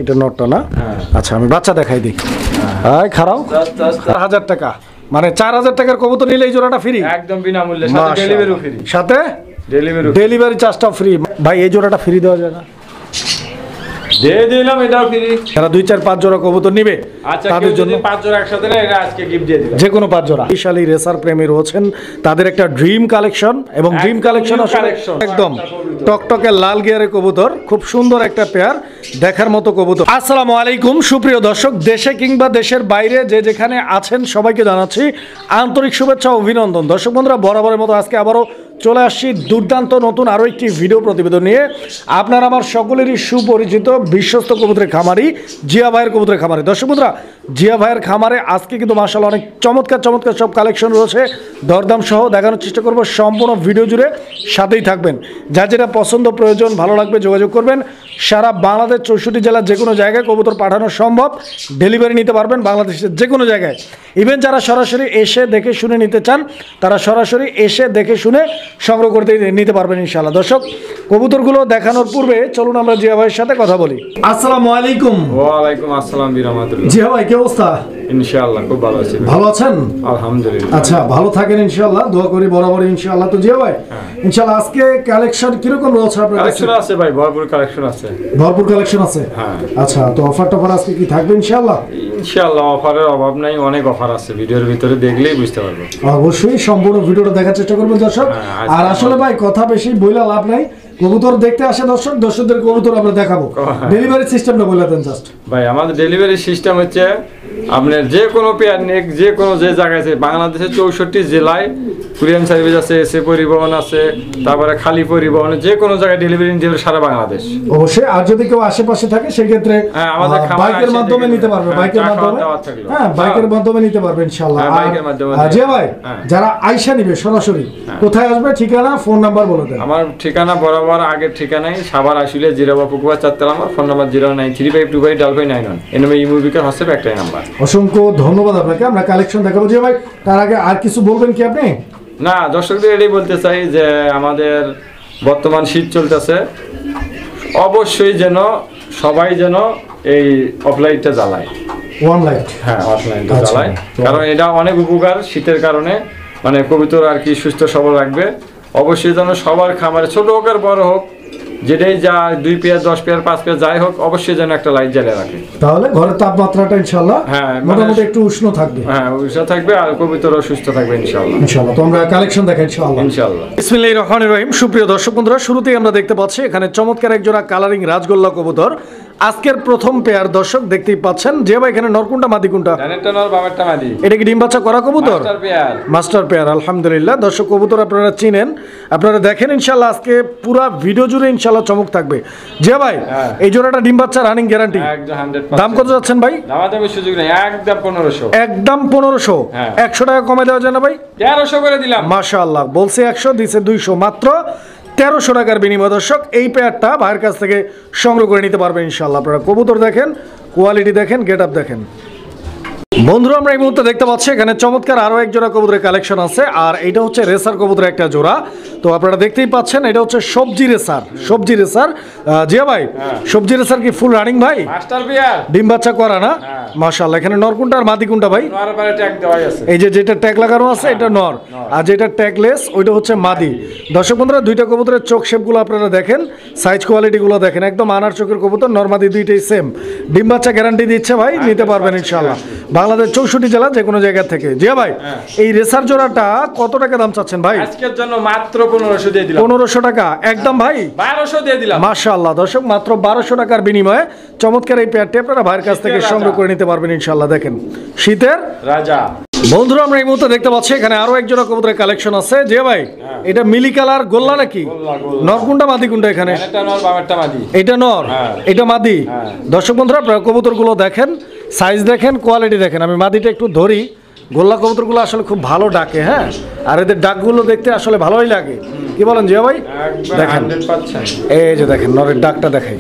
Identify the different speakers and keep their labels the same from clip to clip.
Speaker 1: এটা নটটা না? আচ্ছা আমি বাচ্চা দেখাই দিই। আয় খারাপ 4000 টাকা, মানে 4000 টাকার কবুতর নিলে এই জোড়াটা ফ্রি
Speaker 2: একদম বিনামূল্যে, সাথে ডেলিভারি ফ্রি।
Speaker 1: সাথে ডেলিভারি চার্জটা ফ্রি। ভাই এই জোড়াটা ফ্রি দেওয়া যায় না?
Speaker 2: দিয়ে দিলাম, এটাও ফ্রি।
Speaker 1: যারা 2 4 5 জোড়া কবুতর নিবে তাদের জন্য
Speaker 2: 5 জোড়া একসাথে না, এটা আজকে গিফট দিয়ে দিলাম।
Speaker 1: যে কোনো 5 জোড়া। বিশালী রেসার প্রেমী রয়েছেন, তাদের একটা ড্রিম কালেকশন, এবং ড্রিম কালেকশন একদম টকটকে লাল গিয়ারের কবুতর, খুব সুন্দর একটা পেয়ার, দেখার মতো কবুতর। আসসালামু আলাইকুম সুপ্রিয় দর্শক, দেশে কিংবা দেশের বাইরে যে যেখানে আছেন সবাইকে জানাচ্ছি আন্তরিক শুভেচ্ছা ও অভিনন্দন। দর্শক বন্ধুরা, বরাবরের মতো আজকে আবারও চলে আসছি দুর্দান্ত নতুন আরও একটি ভিডিও প্রতিবেদন নিয়ে। আপনারা আমার সকলেরই সুপরিচিত বিশ্বস্ত কবুতরের খামারি জিয়া ভাইয়ের কবুতরের খামারি। দর্শক বন্ধুরা, জিয়া ভাইয়ের খামারে আজকে কিন্তু মাশাআল্লাহ অনেক চমৎকার চমৎকার সব কালেকশন রয়েছে, দরদাম সহ দেখানোর চেষ্টা করব। সম্পূর্ণ ভিডিও জুড়ে সাথেই থাকবেন। যার যেটা পছন্দ প্রয়োজন ভালো লাগবে যোগাযোগ করবেন। সারা বাংলাদেশ 64 জেলার যে কোনো জায়গায় কবুতর পাঠানো সম্ভব, ডেলিভারি নিতে পারবেন বাংলাদেশের যে কোনো জায়গায়। ইভেন যারা সরাসরি এসে দেখে শুনে নিতে চান, তারা সরাসরি এসে দেখে শুনে সংগ্রহ করতে নিতে পারবেন ইনশাআল্লাহ। দর্শক, কবুতরগুলো দেখানোর পূর্বে চলুন আমরা জিয়া ভাইয়ের সাথে কথা বলি। আসসালামু আলাইকুম।
Speaker 2: ওয়া আলাইকুম আসসালাম বিরামাতুল্লাহ।
Speaker 1: জিয়া ভাই কি অবস্থা?
Speaker 2: ইনশাআল্লাহ খুব ভালো আছি।
Speaker 1: ভালো আছেন?
Speaker 2: আলহামদুলিল্লাহ।
Speaker 1: আচ্ছা, ভালো থাকেন ইনশাআল্লাহ, দোয়া করি বরাবর ইনশাআল্লাহ। তো জিয়া ভাই ইনশাআল্লাহ আজকে কালেকশন কিরকম রয়েছে আপনার কাছে?
Speaker 2: কালেকশন আছে ভাই, ভরপুর কালেকশন আছে।
Speaker 1: ভরপুর কালেকশন আছে?
Speaker 2: হ্যাঁ।
Speaker 1: আচ্ছা, তো অফার টফার আজকে কি থাকবে ইনশাআল্লাহ?
Speaker 2: ইনশাআল্লাহ অফারের অভাব নাই, অনেক অফার আছে, ভিডিওর ভিতরে দেখলেই বুঝতে পারবে।
Speaker 1: অবশ্যই সম্পূর্ণ ভিডিওটা দেখার চেষ্টা করবেন দর্শক। আর আসলে ভাই কথা বেশি বইলা লাভ নাই, কবুতর দেখতে আসে দর্শক, দর্শকদের কবুতর আমরা দেখাবো। ডেলিভারি সিস্টেমটা বলে দেন জাস্ট।
Speaker 2: ভাই আমাদের ডেলিভারি সিস্টেম হচ্ছে আপনার যে কোনো পেয়ার নেক, যে কোনো যে জায়গায় আছে বাংলাদেশের 64 জেলায় কুরিয়ান সার্ভিস আছে, এসে পরিবহন আছে, তারপরে খালি পরিবহন, যে কোনো জায়গায় ডেলিভারি নিতে পারবে সারা বাংলাদেশ।
Speaker 1: অবশ্যই। আর যদি কেউ আশেপাশে থাকে সেক্ষেত্রে
Speaker 2: আমাদের
Speaker 1: বাইকের মাধ্যমে নিতে পারবে, বাইকের মাধ্যমে। হ্যাঁ, বাইকের মাধ্যমে নিতে পারবে ইনশাআল্লাহ।
Speaker 2: বাইকের মাধ্যমে।
Speaker 1: জি ভাই, যারা আইসা নিবে সরাসরি কোথায় আসবে, ঠিকানা ফোন নাম্বার বলে দেন।
Speaker 2: আমার ঠিকানা বরাবর আগের ঠিকানায় সাভার আসলে জিরাবা পুকুরা 4 তলা, আমার ফোন নাম্বার 09352259991। এনএমএ ইমুবিকার হোয়াটসঅ্যাপ একটাই নাম্বার।
Speaker 1: অসংখ্য ধন্যবাদ আপনাকে। আমরা কালেকশন দেখাবো জি ভাই, তার আগে আর কিছু বলবেন কি আপনি?
Speaker 2: না, দর্শকদের এটাই বলতে চাই যে আমাদের বর্তমান শীত চলতেছে, অবশ্যই যেন সবাই যেন এই অফলাইনটা জ্বালায়,
Speaker 1: ওয়ান লাইট।
Speaker 2: হ্যাঁ, অফলাইনটা জ্বালায়, কারণ এটা অনেক উপকার শীতের কারণে, মানে কবুতর আর কি সুস্থ সবল রাখবে। অবশ্যই যেন সবার খামারে ছোট হোক আর বড় হোক, যেটাই যা 2 পেয়ার 10 পেয়ার 5 পেয়ার যাই হোক, অবশ্যই যেন একটা লাইট জ্বালিয়ে রাখে।
Speaker 1: তাহলে ঘরের তাপমাত্রাটা ইনশাআল্লাহ মোটামুটি একটু উষ্ণ থাকবে।
Speaker 2: হ্যাঁ, উষ্ণ থাকবে আর কবুতরও সুস্থ থাকবে ইনশাআল্লাহ।
Speaker 1: ইনশাআল্লাহ। তো আমরা কালেকশন দেখাই ইনশাআল্লাহ।
Speaker 2: ইনশাআল্লাহ।
Speaker 1: বিসমিল্লাহির রহমানির রহিম। সুপ্রিয় দর্শক বন্ধুরা, শুরুতেই আমরা দেখতে পাচ্ছি এখানে চমৎকার এক জোড়া কালারিং রাজগোল্লা কবুতর। আজকের প্রথম পেয়ার দর্শক দেখতেই পাচ্ছেন। যে ভাই এখানে নরকুন্টা মাদি কোনটা?
Speaker 2: ডানেরটা নর, বামেরটা মাদি।
Speaker 1: এটা কি ডিম বাচ্চা করা কবুতর?
Speaker 2: Master pair.
Speaker 1: মাস্টার পেয়ার, আলহামদুলিল্লাহ। দর্শক কবুতর আপনারা চিনেন, আপনারা দেখেন ইনশাআল্লাহ। আজকে পুরো ভিডিও জুড়ে ইনশাআল্লাহ চমক থাকবে। যে ভাই এই জোড়াটা ডিম বাচ্চা রানিং গ্যারান্টি,
Speaker 2: একদম 100%।
Speaker 1: দাম কত যাচ্ছেন ভাই?
Speaker 2: দামাদামি সুযোগ নেই, একদম 1500।
Speaker 1: একদম 1500। 100 টাকা কমে দেওয়া যায় না ভাই?
Speaker 2: 1300 করে দিলাম।
Speaker 1: মাশাআল্লাহ, বলছে 100 দিছে 200, মাত্র 1300 টাকার বিনিময় দর্শক এই পেয়ারটা ভাইয়ের কাছ থেকে সংগ্রহ করে নিতে পারবেন ইনশাআল্লাহ। আপনারা কবুতর দেখেন, কোয়ালিটি দেখেন, গেট আপ দেখেন। বন্ধুরা, আমরা এই মুহূর্তে দেখতে পাচ্ছি এখানে চমৎকার আরো এক জোড়া কবুতরের কালেকশন আছে, আর এটা হচ্ছে রেসার কবুতরের একটা জোড়া। তো আপনারা দেখতেই পাচ্ছেন এটা হচ্ছে সবজি রেসার। সবজি রেসার জিয়া ভাই, সবজি রেসার কি ফুল রানিং ভাই?
Speaker 2: মাস্টার পেয়ার,
Speaker 1: ডিম বাচ্চা করা না? মাশাআল্লাহ। এখানে নর কোনটা আর মাদি কোনটা ভাই?
Speaker 2: নর পারে ট্যাগ দেওয়া আছে।
Speaker 1: এই যে যেটা ট্যাগ লাগানো আছে এটা নর, আর যেটা ট্যাগলেস ওইটা হচ্ছে মাদি। দর্শক বন্ধুরা, দুইটা কবুতরের চোখ শেপগুলো আপনারা দেখেন, সাইজ কোয়ালিটিগুলো দেখেন, একদম আনার চোখের কবুতর, নর মাদি দুইটাই সেম। ডিম বাচ্চা গ্যারান্টি দিচ্ছে ভাই, নিতে পারবেন ইনশাআল্লাহ বাংলাদেশ 64 জেলা যে কোনো জায়গা থেকে। জিয়া ভাই এই রেসার জোড়াটা কত টাকা দাম চাচ্ছেন ভাই?
Speaker 2: আজকের জন্য মাত্র 1500 দিয়ে দিলাম।
Speaker 1: 1500 টাকা একদম ভাই?
Speaker 2: 1200 দিয়ে দিলাম।
Speaker 1: মাশাআল্লাহ দর্শক, মাত্র 1200 টাকার বিনিময়ে চমৎকার এই পেয়ারটি আপনারা ভাইয়ের কাছ থেকে সংগ্রহ করে নিতে পারবেন ইনশাআল্লাহ। দেখেন শীতের রাজা। বন্ধুরা, আমরা এই মুহূর্তে দেখতে পাচ্ছি এখানে আরো এক জোড়া কবুতরের কালেকশন আছে। যে ভাই এটা মিলি কালার গোল্লা নাকি? নর কোনটা মাদি কোনটা? এখানে
Speaker 2: এটা নর, বামেরটা মাদি।
Speaker 1: এটা নর, এটা মাদি। দর্শক বন্ধুরা, আপনারা কবুতরগুলো দেখেন, সাইজ দেখেন, কোয়ালিটি দেখেন। আমি মাদিটা একটু ধরি। গোল্লা কবুতরগুলো আসলে খুব ভালো ডাকে, হ্যাঁ, আর এদের ডাকগুলো দেখতে আসলে ভালোই লাগে। কি বলেন জিয়া ভাই? দেখেন এই যে দেখেন নরের ডাকটা দেখাই।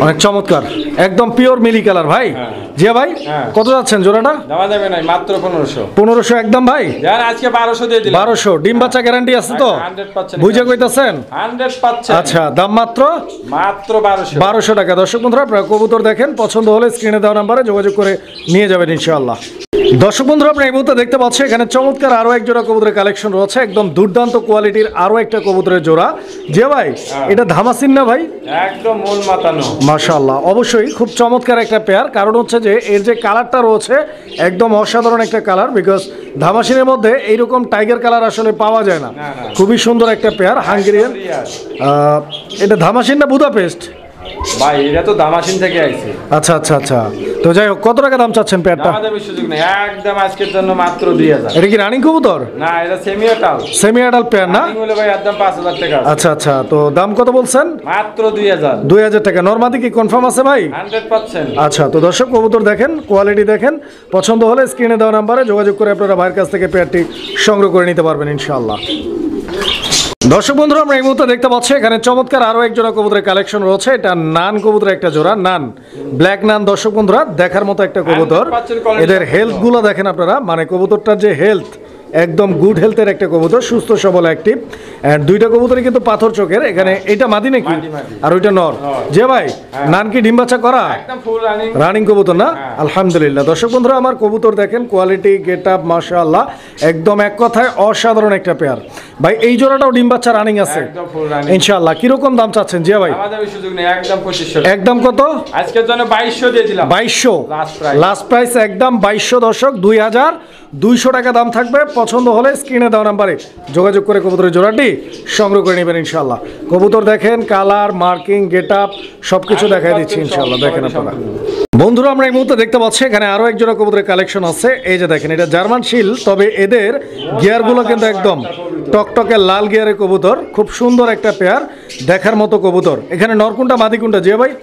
Speaker 1: অনেক চমৎকার, একদম পিওর মিলি কালার ভাই। জিয়া ভাই কত যাচ্ছেন জোড়াটা?
Speaker 2: দামা যাবে না, মাত্র 1500।
Speaker 1: 1500 একদম ভাই।
Speaker 2: যার আজকে 1200 দিয়ে দিলাম।
Speaker 1: 1200 ডিম বাচ্চা গ্যারান্টি আছে তো?
Speaker 2: 100%
Speaker 1: বুঝে কইতাছেন?
Speaker 2: 100%।
Speaker 1: আচ্ছা, দাম মাত্র 1200 টাকা। দর্শক বন্ধুরা, আপনারা কবুতর দেখেন, পছন্দ হলে স্ক্রিনে দেওয়া নাম্বারে যোগাযোগ করে নিয়ে যাবেন ইনশাআল্লাহ। দর্শক বন্ধুরা, আপনারা এই মুহূর্তে দেখতে পাচ্ছেন এখানে চমৎকার আরো এক জোড়া কবুতরের কালেকশন রয়েছে, একদম দুর্দান্ত কোয়ালিটির আরো একটা কবুতরের জোড়া। যে ভাই এটা ধামাসিন না ভাই?
Speaker 2: একদম মন মাতানো।
Speaker 1: মাশাআল্লাহ, অবশ্যই খুব চমৎকার একটা পেয়ার। কারণ হচ্ছে যে এর যে কালারটা রয়েছে একদম অসাধারণ একটা কালার, বিকজ ধামাসিনের মধ্যে এইরকম টাইগার কালার আসলে পাওয়া যায় না। খুবই সুন্দর একটা পেয়ার, হাঙ্গেরিয়ান। এটা ধামাসিন না বুদাপেস্ট?
Speaker 2: ভাই এটা তো দামাসিন থেকে আইছে।
Speaker 1: আচ্ছা আচ্ছা আচ্ছা, তো যাই হোক, কত টাকা দাম চাচ্ছেন পেয়ারটা?
Speaker 2: আমাদের সুযোগ নেই, একদম আজকের জন্য মাত্র 2000।
Speaker 1: এটা কি রানিং কবুতর?
Speaker 2: না, এটা semi adult.
Speaker 1: Semi adult pair না?
Speaker 2: বলে ভাই একদম 5000 টাকা।
Speaker 1: আচ্ছা আচ্ছা, তো দাম কত বলছেন?
Speaker 2: মাত্র 2000।
Speaker 1: 2000 টাকা। নরমাদি কি কনফার্ম আছে ভাই?
Speaker 2: 100%।
Speaker 1: আচ্ছা, তো দর্শক কবুতর দেখেন, কোয়ালিটি দেখেন, পছন্দ হলে স্ক্রিনে দেওয়া নাম্বারে যোগাযোগ করে আপনারা ভাইয়ের কাছ থেকে পেয়ারটি সংগ্রহ করে নিতে পারবেন ইনশাআল্লাহ। দর্শক বন্ধুরা, আমরা এই মুহূর্তে দেখতে পাচ্ছি এখানে চমৎকার আরো এক জোড়া কবুতরের কালেকশন রয়েছে। এটা নান কবুতরের একটা জোড়া, নান ব্ল্যাক নান। দর্শক বন্ধুরা, দেখার মতো একটা কবুতর। এদের হেলথ গুলো দেখেন আপনারা, মানে কবুতরটার যে হেলথ, একদম গুড হেলথের একটা কবুতর, সুস্থ সবল অ্যাক্টিভ। এন্ড দুইটা কবুতরই কিন্তু পাথর চোখের। এখানে এটা মাদি নাকি আর ওইটা নর? যে ভাই নান কি ডিম বাচ্চা করা?
Speaker 2: একদম ফুল রানিং।
Speaker 1: রানিং কবুতর না? আলহামদুলিল্লাহ। দর্শক বন্ধুরা, আমার কবুতর দেখেন, কোয়ালিটি, গেট আপ, মাশাআল্লাহ, একদম এক কথায় অসাধারণ একটা পেয়ার। ভাই এই জোড়াটাও ডিম বাচ্চা রানিং আছে
Speaker 2: একদম ফুল রানিং
Speaker 1: ইনশাআল্লাহ। কিরকম দাম চাচ্ছেন জিয়া ভাই?
Speaker 2: আমাদের সুযোগ নেই, একদম 2500।
Speaker 1: একদম কত?
Speaker 2: আজকের জন্য 2200 দিয়ে দিলাম।
Speaker 1: 2200 লাস্ট প্রাইস, একদম 2200। দর্শক 2200 টাকা দাম থাকবে। পছন্দ হলে স্ক্রিনে দেওয়া নাম্বারে যোগাযোগ করে কবুতরের জোড়াটি সংগ্রহ করে নেবেন ইনশাআল্লাহ। কবুতর দেখেন, কালার, মার্কিং, গেট আপ সবকিছু দেখাই দিচ্ছি ইনশাআল্লাহ। দেখেন আপনারা বন্ধুরা, আমরা এই মুহূর্তে দেখতে পাচ্ছি এখানে আরো এক জোড়া কবুতরের কালেকশন আছে। এই যে দেখেন, এটা জার্মান শিল, তবে এদের গিয়ারগুলো কিন্তু একদম টকটকে লাল গিয়ারের কবুতর। খুব সুন্দর একটা পেয়ার, দেখার মতো কবুতর। এখানে নরকুন্ডা মাদি কোনটা জিয়া ভাই?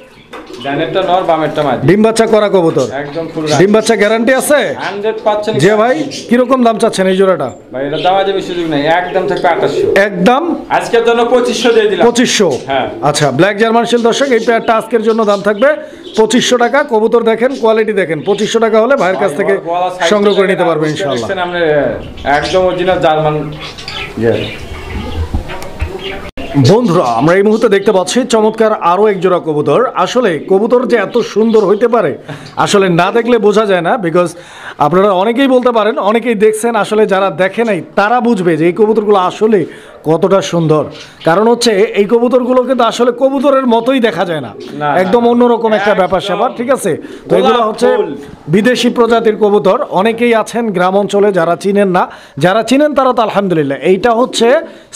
Speaker 2: ডানেরটা নর, বামেরটা মাদি।
Speaker 1: ডিম বাচ্চা করা কবুতর,
Speaker 2: একদম ফুল
Speaker 1: ডিম বাচ্চা গ্যারান্টি আছে
Speaker 2: 100%।
Speaker 1: যে ভাই কিরকম দাম চাচ্ছেন এই জোড়াটা?
Speaker 2: ভাই এটা দাম আজ সুযোগ নেই, একদম থাকবে 2800।
Speaker 1: একদম
Speaker 2: আজকের জন্য 2500 দিয়ে দিলাম।
Speaker 1: 2500?
Speaker 2: হ্যাঁ।
Speaker 1: আচ্ছা, ব্ল্যাক জার্মান শিল। দর্শক, এই পেয়ারটা আজকের জন্য দাম থাকবে 2500 টাকা। কবুতর দেখেন, কোয়ালিটি দেখেন, 2500 টাকা হলে ভাইয়ের কাছ থেকে সংগ্রহ করে নিতে পারবেন ইনশাআল্লাহ।
Speaker 2: আমরা একদম অরিজিনাল জার্মান।
Speaker 1: বন্ধুরা, আমরা এই মুহূর্তে দেখতে পাচ্ছি চমৎকার আরো এক জোড়া কবুতর। আসলে কবুতর যে এত সুন্দর হইতে পারে আসলে না দেখলে বোঝা যায় না, বিকজ আপনারা অনেকেই বলতে পারেন, অনেকেই দেখছেন, আসলে যারা দেখে নাই তারা বুঝবে যে এই কবুতরগুলো আসলে কতটা সুন্দর। কারণ হচ্ছে এই কবুতরগুলো কিন্তু আসলে কবুতরের মতোই দেখা যায় না, একদম অন্যরকম একটা ব্যাপার স্যাপার। ঠিক আছে, তো এগুলো হচ্ছে বিদেশি প্রজাতির কবুতর। অনেকেই আছেন গ্রাম অঞ্চলে যারা চিনেন না, যারা চিনেন তারা তো আলহামদুলিল্লাহ। এইটা হচ্ছে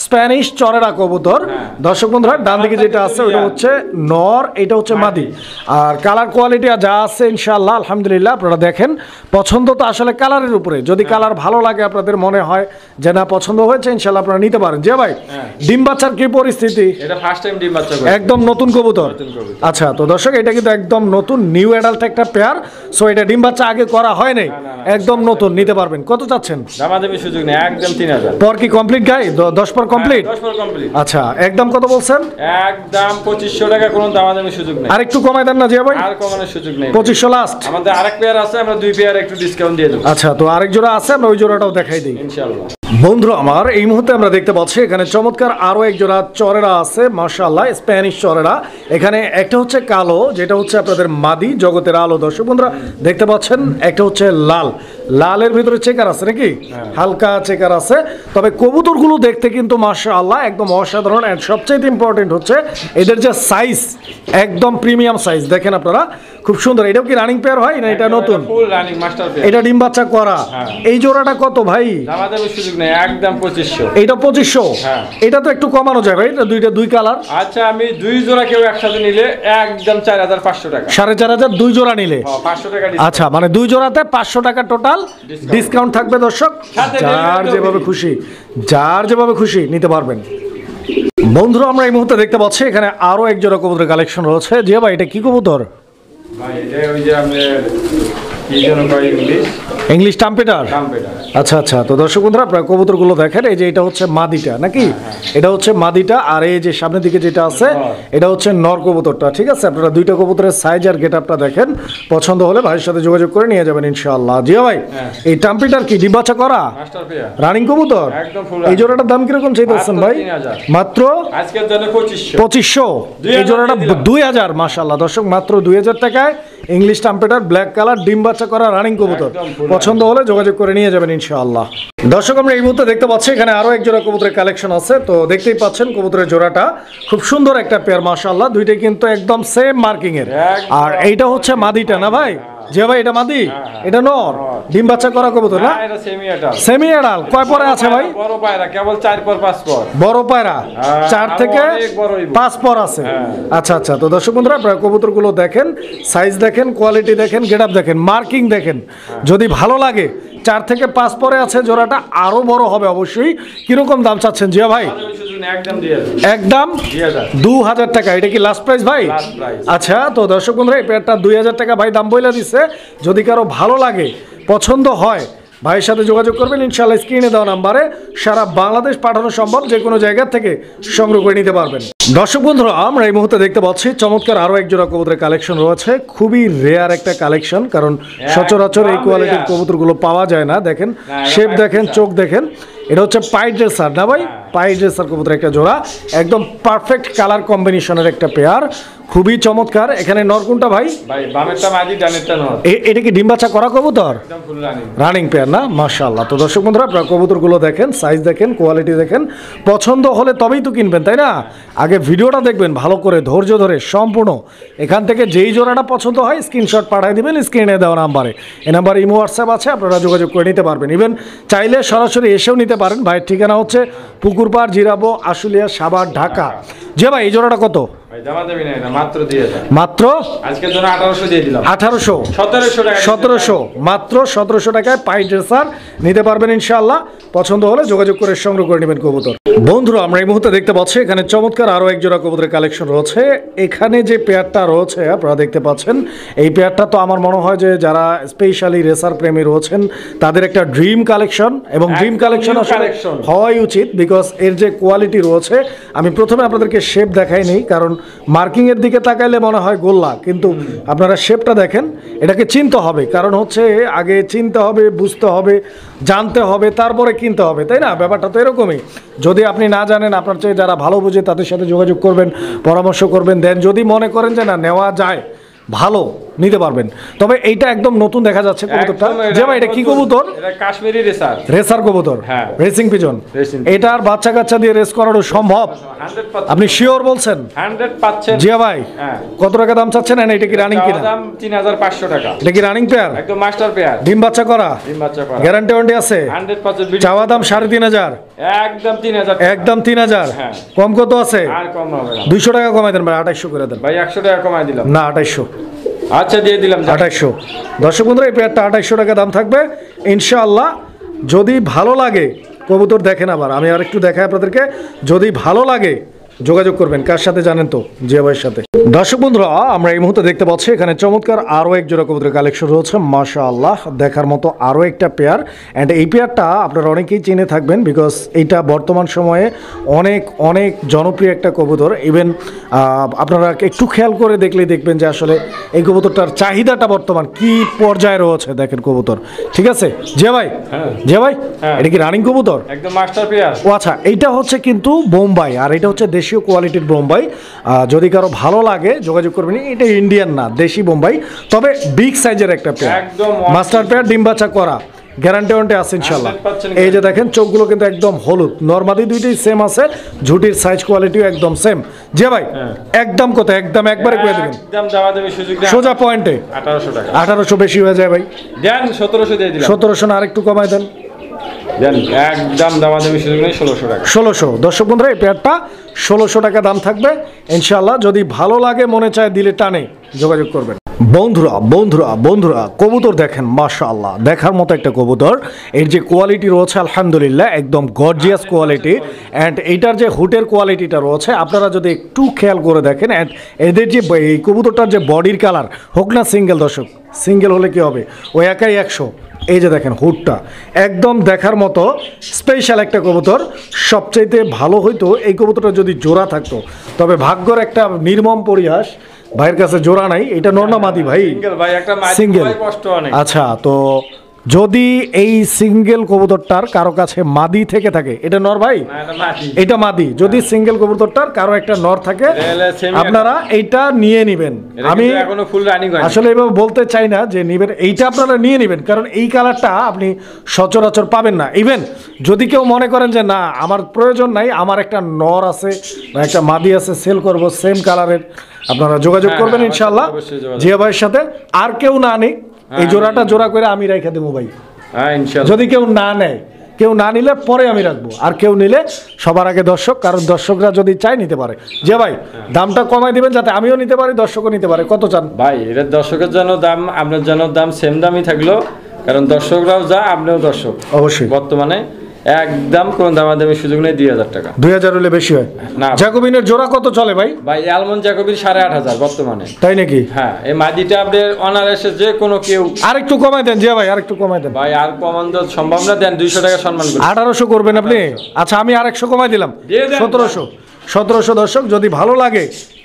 Speaker 1: স্প্যানিশ চরেরা কবুতর। দর্শক বন্ধুরা, ডান দিকে যেটা আছে ওটা হচ্ছে নর, এটা হচ্ছে মাদি। আর কালার কোয়ালিটি যা আছে ইনশাআল্লাহ আলহামদুলিল্লাহ আপনারা দেখেন। পছন্দ তো আসলে কালারের উপরে, যদি কালার ভালো লাগে, আপনাদের মনে হয় যে না পছন্দ হয়েছে, ইনশাআল্লাহ আপনারা নিতে পারেন। যে ভাই ডিম বাচ্চার কি পরিস্থিতি?
Speaker 2: এটা ফার্স্ট টাইম ডিম বাচ্চা করে,
Speaker 1: একদম নতুন কবুতর। আচ্ছা, তো দর্শক এটা কিন্তু একদম নতুন নিউ অ্যাডাল্ট একটা পেয়ার। সো এটা ডিম বাচ্চা আগে করা হয় নাই, একদম নতুন, নিতে পারবেন। কত চাচ্ছেন?
Speaker 2: দামাদামি সুযোগ নেই, একদম 3000।
Speaker 1: পর কি কমপ্লিট গাই? 10 পর কমপ্লিট?
Speaker 2: 10 পর কমপ্লিট।
Speaker 1: আচ্ছা, একদম কত বলছেন?
Speaker 2: একদম 2500 টাকা, কোনো দামাদামি সুযোগ নেই।
Speaker 1: আর একটু কমাই দেন না জিয়া ভাই?
Speaker 2: আর কমানোর সুযোগ নেই,
Speaker 1: 2500 লাস্ট।
Speaker 2: আমাদের আরেক পেয়ার আছে, আমরা দুই পেয়ার একটু ডিসকাউন্ট দিয়ে দেব।
Speaker 1: আচ্ছা, তো আরেক জোড়া আছে, আমরা ওই জোড়াটাও দেখাই দিই
Speaker 2: ইনশাআল্লাহ।
Speaker 1: বন্ধুরা আমার, এই মুহূর্তে আমরা দেখতে পাচ্ছি এখানে চমৎকার আরো এক জোড়া চরেরা আছে, মাশাআল্লাহ, স্প্যানিশ চরেরা। এখানে একটা হচ্ছে কালো, যেটা হচ্ছে আপনাদের মাদি, জগতের আলো। দর্শক বন্ধুরা দেখতে পাচ্ছেন, একটা হচ্ছে লাল, লালের ভিতরে চেকার আছে নাকি, হালকা চেকার আছে। তবে কবুতরগুলো দেখতে কিন্তু মাশাআল্লাহ একদম অসাধারণ। এন্ড সবচেয়ে ইম্পর্টেন্ট হচ্ছে এদের যে সাইজ, একদম প্রিমিয়াম সাইজ। দেখেন আপনারা, খুব সুন্দর। এটাও কি রানিং পেয়ার হয় না এটা নতুন?
Speaker 2: Full running master pair.
Speaker 1: এটা ডিম বাচ্চা করা। এই জোড়াটা কত ভাই?
Speaker 2: দামাদামি সুযোগ নেই, একদম 2500।
Speaker 1: এটা 2500? এটা তো একটু কমানো যায় ভাই, এটা দুই কালার।
Speaker 2: আচ্ছা, আমি দুই জোড়া কেউ একসাথে নিলে একদম 4500 টাকা।
Speaker 1: 4500 দুই জোড়া নিলে?
Speaker 2: 500 টাকা।
Speaker 1: আচ্ছা, মানে দুই জোড়াতে 500 টাকা টোটাল ডিসকাউন্ট থাকবে। দর্শক, যার যেভাবে খুশি, যার যেভাবে খুশি নিতে পারবেন। বন্ধুরা, আমরা এই মুহূর্তে দেখতে পাচ্ছি এখানে আরো এক জোড়া কবুতরের কালেকশন রয়েছে। যে ভাই এটা কি কবুতর?
Speaker 2: ভাই এটা ওই যে আমরা কি যেন কই ইংলিশ
Speaker 1: ইংলিশ টাম্পেটার। আচ্ছা আচ্ছা, তো দর্শক বন্ধুরা আপনারা কবুতরগুলো দেখেন, এই যে এটা হচ্ছে মাদিটা নাকি, এটা হচ্ছে মাদিটা, আর এই যে সামনের দিকে যেটা আছে এটা হচ্ছে নর কবুতরটা। ঠিক আছে, আপনারা দুইটা কবুতরের সাইজ আর গেটআপটা দেখেন, পছন্দ হলে ভাইয়ের সাথে যোগাযোগ করে নিয়ে যাবেন ইনশাআল্লাহ। জিয়া ভাই, এই টাম্পেটার কি ডিম বাচ্চা করা রানিং কবুতর? এই জোড়াটার দাম কিরকম চাইতেছেন ভাই? মাত্র
Speaker 2: আজকের জন্য
Speaker 1: 2500। এই জোড়াটা 2000। মাশাআল্লাহ দর্শক, মাত্র 2000 টাকায় ইংলিশ টাম্পেটার ব্ল্যাক কালার ডিম বাচ্চা করা রানিং কবুতর। পছন্দ হলে যোগাযোগ করে নিয়ে যাবেন ইনশাআল্লাহ। দর্শক আমরা এই মুহূর্তে দেখতে পাচ্ছি এখানে আরো এক জোড়া কবুতরের কালেকশন আছে। তো দেখতেই পাচ্ছেন কবুতরের জোড়াটা খুব সুন্দর একটা পেয়ার মাশাআল্লাহ, দুইটাই কিন্তু একদম সেম মার্কিং এর। আর এইটা হচ্ছে মাদিটা না ভাই? যে ভাই এটা মাদি, এটা নর, ডিম বাচ্চা করা কবুতর না?
Speaker 2: এটা সেমি অ্যাডাল্ট।
Speaker 1: সেমি অ্যাডাল্ট কয় পরে আছে ভাই?
Speaker 2: বড় পায়রা কেবল 4 পর 5 পর।
Speaker 1: বড় পায়রা 4 থেকে 5 পর আছে। আচ্ছা আচ্ছা, তো দর্শক বন্ধুরা আপনারা কবুতরগুলো দেখেন, সাইজ দেখেন, কোয়ালিটি দেখেন, গেটআপ দেখেন, মার্কিং দেখেন, যদি ভালো লাগে 4 থেকে 5 পরে আছে জোড়াটা, আরো বড় হবে অবশ্যই। কিরকম দাম চাচ্ছেন জিয়া ভাই? একদম 2000 টাকা। এটা কি লাস্ট প্রাইস ভাই? আচ্ছা, তো দর্শক বন্ধুরা এই পেয়ারটা 2000 টাকা ভাই দাম বইলা দিচ্ছে। যদি কারো ভালো লাগে, পছন্দ হয়, ভাইয়ের সাথে যোগাযোগ করবেন ইনশাআল্লাহ। স্ক্রিনে দেওয়া নাম্বারে সারা বাংলাদেশ পাঠানো সম্ভব, যে কোনো জায়গা থেকে সংগ্রহ করে নিতে পারবেন। দর্শক বন্ধুরা আমরা এই মুহূর্তে দেখতে পাচ্ছি চমৎকার আরো এক জোড়া কবুতরের কালেকশন রয়েছে। খুবই রেয়ার একটা কালেকশন, কারণ সচরাচর এই কোয়ালিটির কবুতরগুলো পাওয়া যায় না। দেখেন শেপ দেখেন, চোখ দেখেন, এটা হচ্ছে পাই ড্রেসার না ভাই? পাই ড্রেসার কবুতর একটা জোড়া, একদম পারফেক্ট কালার কম্বিনেশনের একটা পেয়ার, খুবই চমৎকার। এখানে নর কোনটা ভাই? এটা কি ডিম বাচ্চা করা কবুতর? রানিং পেয়ার না? মাশাআল্লাহ। তো দর্শক বন্ধুরা আপনারা কবুতরগুলো দেখেন, সাইজ দেখেন, কোয়ালিটি দেখেন, পছন্দ হলে তবেই তো কিনবেন, তাই না? আগে ভিডিওটা দেখবেন ভালো করে, ধৈর্য ধরে সম্পূর্ণ। এখান থেকে যেই জোড়াটা পছন্দ হয় স্ক্রিনশট পাঠিয়ে দিবেন স্ক্রিনে দেওয়া নাম্বারে। এই নাম্বারে ইমো হোয়াটসঅ্যাপ আছে, আপনারা যোগাযোগ করে নিতে পারবেন। ইভেন চাইলে সরাসরি এসেও নিতে পারেন। ভাইয়ের ঠিকানা হচ্ছে পুকুরপাড়, জিরাবো, আশুলিয়া, সাভার, ঢাকা। যে ভাই এই জোড়াটা কত? মাত্র আজকের জন্য 1800 দিয়ে দিলাম। 1800 1700 মাত্র 1700 টাকায় পাই ড্রেসার নিতে পারবেন ইনশাআল্লাহ। পছন্দ হলে যোগাযোগ করে সংগ্রহ করে নেবেন কবুতর। বন্ধুরা আমরা এই মুহূর্তে দেখতে পাচ্ছি এখানে চমৎকার আরো এক জোড়া কবুতরের কালেকশন রয়েছে। এখানে যে পেয়ারটা রয়েছে আপনারা দেখতে পাচ্ছেন, এই পেয়ারটা তো আমার মনে হয় যে যারা স্পেশালি রেসার প্রেমী রয়েছেন তাদের একটা ড্রিম কালেকশন, এবং ড্রিম কালেকশন আসলে হওয়াই উচিত, বিকজ এর যে কোয়ালিটি রয়েছে। আমি প্রথমে আপনাদেরকে শেপ দেখাই নেই, কারণ মার্কিং এর দিকে তাকাইলে মনে হয় গোল্লা, কিন্তু আপনারা শেপটা দেখেন, এটাকে চিনতে হবে। কারণ হচ্ছে আগে চিনতে হবে, বুঝতে হবে, জানতে হবে, তারপরে কিনতে হবে, তাই না? ব্যাপারটা তো এরকমই। যদি আপনি না জানেন, আপনার চেয়ে যারা ভালো বুঝে তাদের সাথে যোগাযোগ করবেন, পরামর্শ করবেন, দেন যদি মনে করেন যে না নেওয়া যায়, ভালো নিতে পারবেন। তবে এইটা একদম নতুন দেখা যাচ্ছে কবুতরটা। যে ভাই এটা কি কবুতর?
Speaker 2: এটা কাশ্মীরি রেসার।
Speaker 1: রেসার কবুতর, রেসিং পিজন। এটার বাচ্চা কাচ্চা দিয়ে রেস করানো সম্ভব? আপনি শিওর বলছেন?
Speaker 2: 100%।
Speaker 1: জিয়া ভাই কত টাকা দাম চাচ্ছেন? না এটা কি রানিং কিনা?
Speaker 2: দাম 3500 টাকা।
Speaker 1: এটা কি রানিং পেয়ার?
Speaker 2: একদম মাস্টার পেয়ার,
Speaker 1: ডিম বাচ্চা করা, গ্যারান্টি ওয়ারেন্টি আছে?
Speaker 2: 100%।
Speaker 1: চাওয়া দাম 3500,
Speaker 2: একদম 3000,
Speaker 1: একদম 3000। কম কত আছে?
Speaker 2: আর কম হবে না।
Speaker 1: 200 টাকা কমাই দেন ভাই, 2800 করে দেন
Speaker 2: ভাই। 100 টাকা কমাই দিলাম
Speaker 1: না, 2800।
Speaker 2: আচ্ছা দিয়ে দিলাম
Speaker 1: 2800। দর্শক বন্ধুরা এই পেয়ারটা 2800 টাকা দাম থাকবে ইনশাআল্লাহ। যদি ভালো লাগে কবুতর দেখেন, আবার আমি আর একটু দেখাই আপনাদেরকে, যদি ভালো লাগে যোগাযোগ করবেন। কার সাথে জানেন তো? জিয়া ভাইয়ের সাথে। দর্শক বন্ধুরা আমরা এই মুহূর্তে দেখতে পাচ্ছি এখানে চমৎকার আরো এক জোড়া কবুতরের কালেকশন রয়েছে মাশাআল্লাহ, দেখার মতো আরো একটা পেয়ার। এন্ড এই পেয়ারটা আপনারা অনেকেই চিনে থাকবেন, বিকজ এইটা বর্তমান সময়ে অনেক অনেক জনপ্রিয় একটা কবুতর। ইভেন আপনারা একটু খেয়াল করে দেখলেই দেখবেন যে আসলে এই কবুতরটার চাহিদাটা বর্তমান কি পর্যায়ে রয়েছে। দেখেন কবুতর, ঠিক আছে জিয়া ভাই? জিয়া ভাই এটা কি রানিং কবুতর?
Speaker 2: একদম মাস্টার পেয়ার।
Speaker 1: ও আচ্ছা, এইটা হচ্ছে কিন্তু বোম্বাই, আর এটা হচ্ছে দেশীয় কোয়ালিটির বোম্বাই। যদি কারো ভালো লাগে যোগাযোগ করবেন। এটা ইন্ডিয়ান না, দেশি বোম্বাই, তবে বিগ সাইজের একটা পেয়ার, মাস্টার পেয়ার, ডিম বাচ্চা করা, গ্যারান্টি ওয়ারেন্টি আছে ইনশাআল্লাহ। এই যে দেখেন চোখগুলো কিন্তু একদম হলুদ, নরমাদি দুইটাই সেম আছে, ঝুটির সাইজ কোয়ালিটিও একদম সেম। যে ভাই একদম কত? একদম একবারে কয়ে দেবেন,
Speaker 2: একদম দামা দেবে সুযোগ দেন,
Speaker 1: সোজা পয়েন্টে
Speaker 2: 1800 টাকা।
Speaker 1: 1800 বেশি হয়ে যায় ভাই,
Speaker 2: দেন 1700 দিয়ে দিলাম।
Speaker 1: 1700 না, আরেকটু কমায় দেন,
Speaker 2: দেন একদম দামা দেবে সুযোগ নেই, 1600 টাকা।
Speaker 1: 1600। দর্শক বন্ধুরা এই পেয়ারটা 1600 টাকা দাম থাকবে ইনশাআল্লাহ। যদি ভালো লাগে, মনে চায়, দিলে টানে, যোগাযোগ করবেন। বন্ধুরা বন্ধুরা বন্ধুরা কবুতর দেখেন মাশাআল্লাহ, দেখার মতো একটা কবুতর। এর যে কোয়ালিটি রয়েছে আলহামদুলিল্লাহ একদম গর্জিয়াস কোয়ালিটি। অ্যান্ড এইটার যে হুটের কোয়ালিটিটা রয়েছে আপনারা যদি একটু খেয়াল করে দেখেন, অ্যান্ড এদের যে এই কবুতরটার যে বডির কালার হোক না সিঙ্গেল, দর্শক সিঙ্গেল হলে কি হবে, ওই একাই 100। এই যে দেখেন হুডটা একদম দেখার মতো স্পেশাল একটা কবুতর। সবচাইতে ভালো হইতো এই কবুতরটা যদি জোড়া থাকতো, তবে ভাগ্যর একটা নির্মম পরিহাস, ভাইয়ের কাছে জোড়া নাই। এটা নর না মাদি ভাই?
Speaker 2: সিঙ্গেল ভাই, একটা মাদি
Speaker 1: সিঙ্গেল।
Speaker 2: ভাই কষ্ট অনেক।
Speaker 1: আচ্ছা, তো যদি এই সিঙ্গেল কবুতরটার কারো কাছে মাদি থেকে থাকে, এটা নর ভাই?
Speaker 2: না, এটা মাদি।
Speaker 1: এটা মাদি। যদি সিঙ্গেল কবুতরটার কারো একটা নর থাকে,
Speaker 2: এটা same
Speaker 1: আপনারা এইটা নিয়ে নেবেন।
Speaker 2: এটা
Speaker 1: আমি
Speaker 2: কিন্তু এখনো ফুল রানিং হয়নি।
Speaker 1: আসলে এভাবে বলতে চাই না যে নিবেন, এইটা আপনারা নিয়ে নেবেন, কারণ এই কালারটা আপনি সচরাচর পাবেন না। ইভেন যদি কেউ মনে করেন যে না আমার প্রয়োজন নাই, আমার একটা নর আছে বা একটা মাদি আছে, সেল করব সেম কালারের, আপনারা যোগাযোগ
Speaker 2: হ্যাঁ,
Speaker 1: করবেন
Speaker 2: হ্যাঁ,
Speaker 1: ইনশাআল্লাহ
Speaker 2: অবশ্যই যোগাযোগ।
Speaker 1: জিয়া ভাইয়ের সাথে। আর কেউ না নিক, এই জোড়াটা জোড়া করে আমি রেখে দেবো ভাই।
Speaker 2: হ্যাঁ ইনশাআল্লাহ।
Speaker 1: যদি কেউ না নেয়, কেউ না নিলে পরে আমি রাখবো, আর কেউ নিলে সবার আগে দর্শক, কারণ দর্শকরা যদি চায় নিতে পারে। যে ভাই দামটা কমাই দিবেন যাতে আমিও নিতে পারি, দর্শকও নিতে পারে। কত চান
Speaker 2: ভাই এটা দর্শকের জন্য দাম, আপনার জন্য দাম সেম দামই থাকলো, কারণ দর্শকরাও যা, আপনিও দর্শক।
Speaker 1: অবশ্যই
Speaker 2: বর্তমানে একদম কোন দামাদামি সুযোগ নেই, 2000 টাকা।
Speaker 1: 2000 হলে বেশি হয়
Speaker 2: না।
Speaker 1: জ্যাকোবিনের জোড়া কত চলে ভাই?
Speaker 2: ভাই অ্যালমন্ড জ্যাকোবির 8500 বর্তমানে।
Speaker 1: তাই নাকি?
Speaker 2: হ্যাঁ, এই মাদিটা আপনার অনারেসে যে কোনো কেউ।
Speaker 1: আরেকটু কমাই দেন জিয়া ভাই, আরেকটু কমাই দেন
Speaker 2: ভাই আর কমান তো সম্ভব না, দেন 200 টাকা সম্মান করুন।
Speaker 1: 1800 করবেন আপনি? আচ্ছা আমি আর 100 কমাই দিলাম,
Speaker 2: দিয়ে দেন।
Speaker 1: 1700 দর্শক যদি ভালো লাগে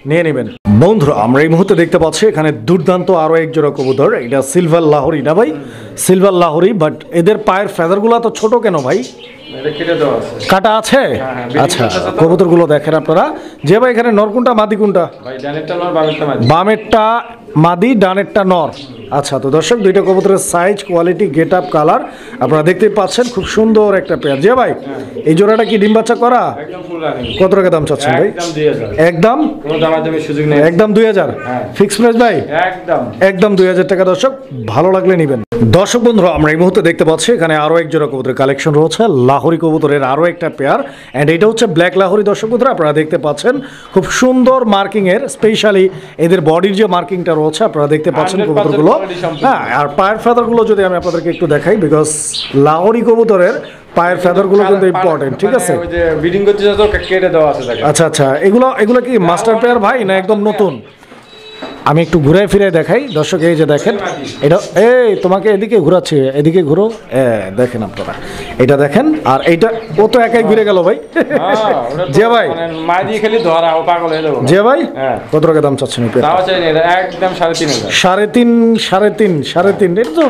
Speaker 1: নিয়ে নেবেন। বন্ধুরা আমরা এই মুহূর্তে দেখতে পাচ্ছি এখানে দুর্দান্ত আরো এক জোড়া কবুতর। এটা সিলভার লাহোরি না ভাই? সিলভার লাহোরি, বাট এদের পায়ের ফেদারগুলো তো ছোট কেন ভাই?
Speaker 2: এটা কেটে দেওয়া আছে।
Speaker 1: কাটা আছে?
Speaker 2: হ্যাঁ,
Speaker 1: আচ্ছা,
Speaker 2: বেরিয়ে গেছে তো।
Speaker 1: কবুতরগুলো দেখেন আপনারা। যে ভাই এখানে নর কোনটা মাদি কোনটা?
Speaker 2: ভাই ডানেরটা নর, বামেরটা মাদি।
Speaker 1: বামেরটা মাদি, ডানেরটা নর। আচ্ছা, তো দর্শক দুইটা কবুতরের size, quality, get up, colour আপনারা দেখতেই পাচ্ছেন। খুব সুন্দর একটা পেয়ার। যে ভাই এই জোড়াটা কি ডিম বাচ্চা করা?
Speaker 2: একদম ফুল রানিং।
Speaker 1: কত টাকা দাম চাচ্ছেন ভাই?
Speaker 2: একদম 2000।
Speaker 1: একদম
Speaker 2: কোনো দামাদামি সুযোগ নেই।
Speaker 1: একদম 2000
Speaker 2: হ্যাঁ।
Speaker 1: ফিক্স প্রাইস ভাই?
Speaker 2: একদম।
Speaker 1: একদম 2000 টাকা দর্শক, ভালো লাগলে নেবেন। দর্শক বন্ধুরা আমরা এই মুহূর্তে দেখতে পাচ্ছি এখানে আরো এক জোড়া কবুতরের কালেকশন রয়েছে, লাহোরি কবুতরের আরো একটা পেয়ার। এন্ড এটা হচ্ছে ব্ল্যাক লাহোরি। দর্শক বন্ধুরা আপনারা দেখতে পাচ্ছেন খুব সুন্দর মার্কিং এর, স্পেশালি এদের বডির যে মার্কিংটা রয়েছে আপনারা দেখতে পাচ্ছেন
Speaker 2: 100%
Speaker 1: কবুতরগুলো।
Speaker 2: quality সম্পূর্ণ।
Speaker 1: হ্যাঁ, আর পায়ের ফেদারগুলো যদি আমি আপনাদেরকে একটু দেখাই, বিকজ লাহোরি কবুতরের পায়ের ফেদারগুলো কিন্তু ইম্পর্টেন্ট, ঠিক আছে?
Speaker 2: ওই যে ব্রিডিং করতে তো কেটে দেওয়া আছে তাকে।
Speaker 1: আচ্ছা আচ্ছা, এগুলো কি মাস্টার পেয়ার ভাই না একদম নতুন? আমি একটু ঘুরে ফিরে দেখাই দর্শক। এই যে দেখেন এটা, এই তোমাকে এদিকে ঘোরাচ্ছে, এদিকে ঘুরো। দেখেন আপনারা এটা দেখেন, আর এইটা ও তো একাই ঘুরে গেল ভাই। যে ভাই
Speaker 2: মাদি খালি ধরা ও পাগল হয়ে যাবো।
Speaker 1: যে ভাই
Speaker 2: হ্যাঁ।
Speaker 1: কত টাকা দাম চাচ্ছেন এই পেয়ারটা?
Speaker 2: তাও চাই না, এটা একদম 3500।
Speaker 1: 3.5 এটা তো